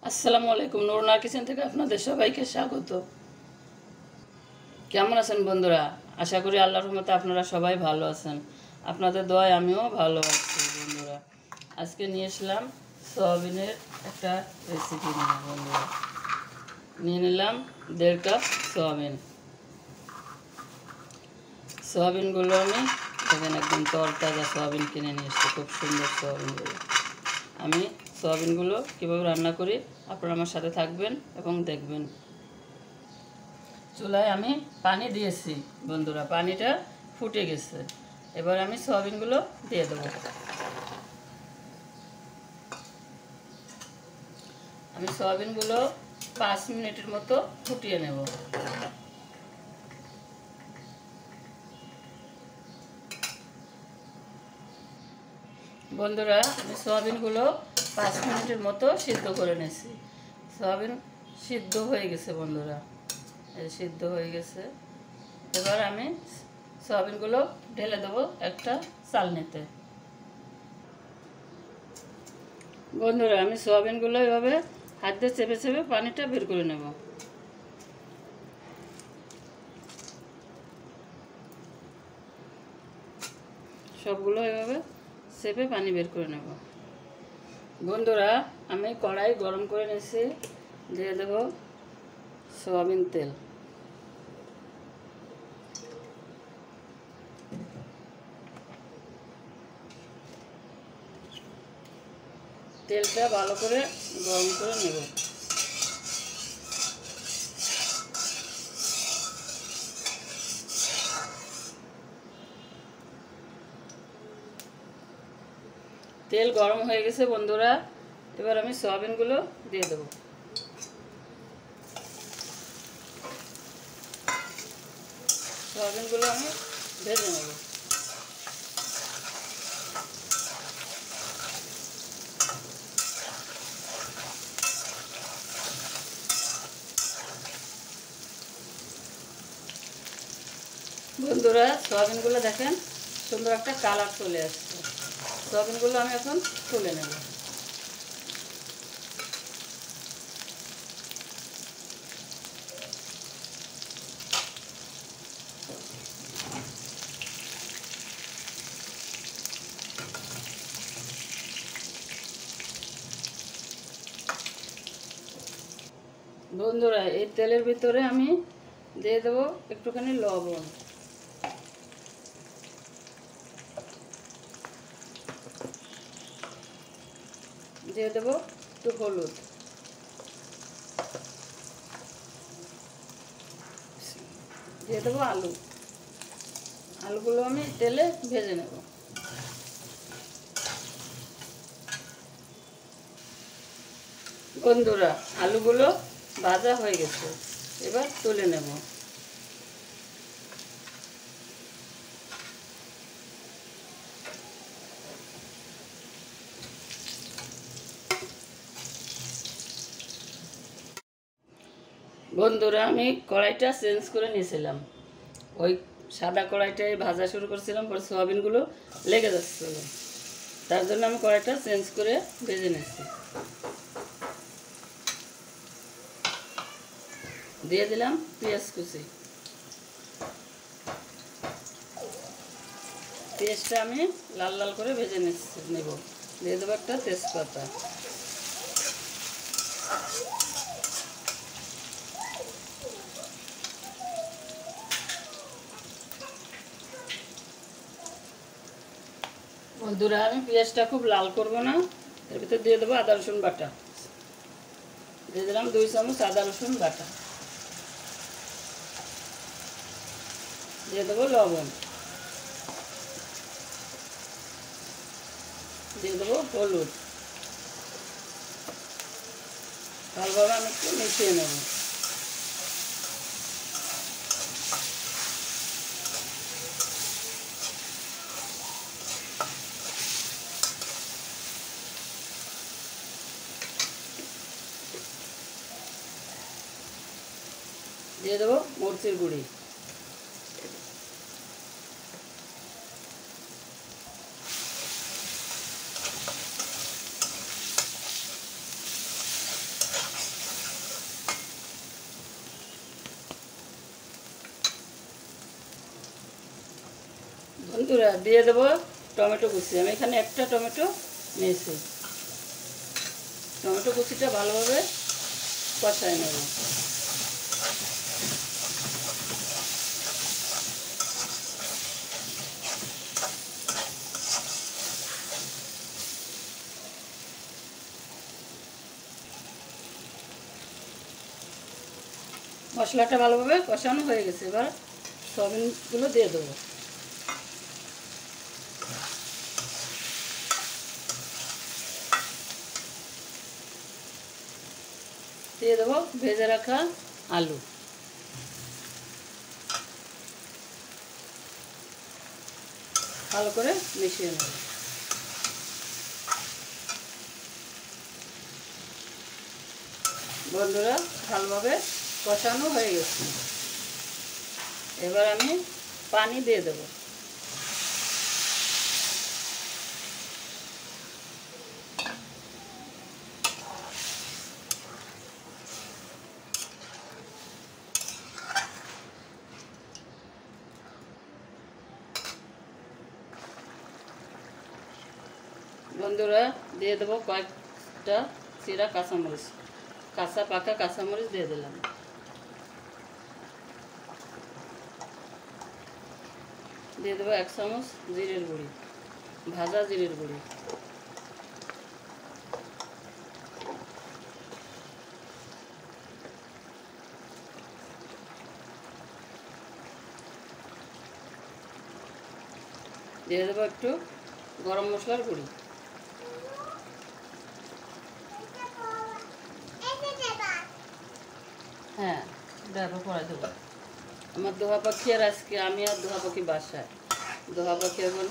আসসালামু আলাইকুম। নুরুন্নাহার কিচেন থেকে আপনাদের সবাইকে স্বাগত। কেমন আছেন বন্ধুরা? আশা করি আল্লাহর রহমতে আপনারা সবাই ভালো আছেন। আপনাদের দোয়ায় আমিও ভালো আছি বন্ধুরা। আজকে নিয়ে এসলাম সয়াবিনের একটা রেসিপি নিয়ে বন্ধুরা। নিয়ে নিলাম 1.5 কাপ সয়াবিন। সয়াবিনগুলো আমি দেখেন একদম তরতাজা সয়াবিন কিনে নিয়ে এসেছি, খুব সুন্দর সয়াবিনগুলো। আমি সয়াবিনগুলো কীভাবে রান্না করি আপনারা আমার সাথে থাকবেন এবং দেখবেন। চুলায় আমি পানি দিয়েছি বন্ধুরা, পানিটা ফুটে গেছে। এবার আমি সয়াবিনগুলো দিয়ে দেবো। আমি সয়াবিনগুলো 5 মিনিটের মতো ফুটিয়ে নেব। বন্ধুরা আমি সয়াবিনগুলো 5 মিনিটের মতো সিদ্ধ করে নিয়েছি। সয়াবিন সিদ্ধ হয়ে গেছে বন্ধুরা, সিদ্ধ হয়ে গেছে। এবার আমি সয়াবিনগুলো ঢেলে দেবো একটা চালনিতে। বন্ধুরা আমি সয়াবিনগুলো এভাবে হাত দিয়ে চেপে চেপে পানিটা বের করে নেব। সবগুলো এভাবে চেপে পানি বের করে নেব। বন্ধুরা আমি কড়াই গরম করে নিয়েছি, দিয়ে দেব সয়াবিন তেল। তেলটা ভালো করে গরম করে নেব। তেল গরম হয়ে গেছে বন্ধুরা, এবার আমি সয়াবিনগুলো দিয়ে দেব। সয়াবিনগুলো আমি ভেজে নেব। বন্ধুরা সয়াবিনগুলো দেখেন সুন্দর একটা কালার চলে আসছে। সয়াবিনগুলো আমি এখন তুলে নেব। বন্ধুরা এই তেলের ভিতরে আমি দিয়ে দেবো একটুখানি লবণ, দিয়ে দেবো একটু হলুদ, দিয়ে দেবো আলু। আলুগুলো আমি তেলে ভেজে নেব। বন্ধুরা আলুগুলো ভাজা হয়ে গেছে, এবার তুলে নেব। বন্ধুরা আমি কড়াইটা চেঞ্জ করে নিয়েছিলাম। ওই সাদা কড়াইটায় ভাজা শুরু করছিলাম, পরে সয়াবিনগুলো লেগে যাচ্ছিল, তার জন্য আমি কড়াইটা চেঞ্জ করে ভেজে নিয়েছি। দিয়ে দিলাম পেঁয়াজ কুচি। পেঁয়াজটা আমি লাল লাল করে ভেজে নেব। দিয়ে দেবো একটা তেজপাতা। বন্ধুরা আমি পেঁয়াজটা খুব লাল করব না, এর ভিতরে দিয়ে দেবো আদা রসুন বাটা। দিয়ে দিলাম 2 চামচ আদা রসুন বাটা। দিয়ে দেবো লবণ, দিয়ে দেবো হলুদ। ভালোভাবে আমি একটু মিশিয়ে নেব। দিয়ে দেবো মরিচের গুঁড়ি। বন্ধুরা দিয়ে দেবো টমেটো কুচি। আমি এখানে একটা টমেটো নিয়েছি। টমেটো কুচিটা ভালোভাবে কষায় নেব। মশলাটা ভালোভাবে কষানো হয়ে গেছে, এবার সয়াবিনগুলো দিয়ে দেবো। দিয়ে দেবো ভেজে রাখা আলু। ভালো করে মিশিয়ে নেব। বন্ধুরা ভালোভাবে কষানো হয়ে গেছে, এবার আমি পানি দিয়ে দেব। বন্ধুরা দিয়ে দেবো কয়েকটা চিরা কাঁচামরিচ, পাকা কাঁচামরিচ দিয়ে দিলাম। দিয়ে দেবো 1 চামচ জিরের গুঁড়ি, ভাজা জিরের গুঁড়ি। দিয়ে দেবো একটু গরম মশলার গুঁড়ি। হ্যাঁ, দেখো পরে দেবো। আমার দোহা পাখি আর আজকে আমি আর দোহা পাখি বাসায়। দোহা পাখি এখন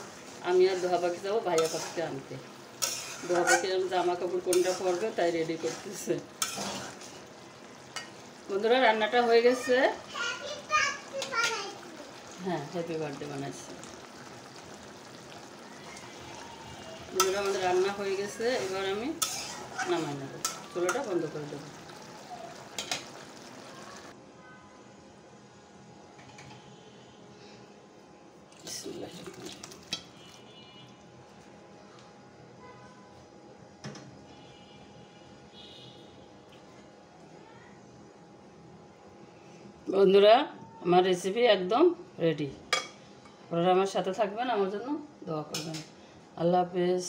আমি আর দোহা পাখি যাবো ভাইয়া পাখিকে আনতে। দোহা পাখি যেমন জামা কাপড় কোনটা পরবে তাই রেডি করতেছে। বন্ধুরা রান্নাটা হয়ে গেছে। হ্যাঁ, হ্যাপি বার্থডে বানাইছি। বন্ধুরা আমাদের রান্না হয়ে গেছে, এবার আমি নামাই নেব। চুলাটা বন্ধ করে দেবো। বন্ধুরা আমার রেসিপি একদম রেডি। আপনারা আমার সাথে থাকবেন, আমার জন্য দোয়া করবেন। আল্লাহ হাফেজ।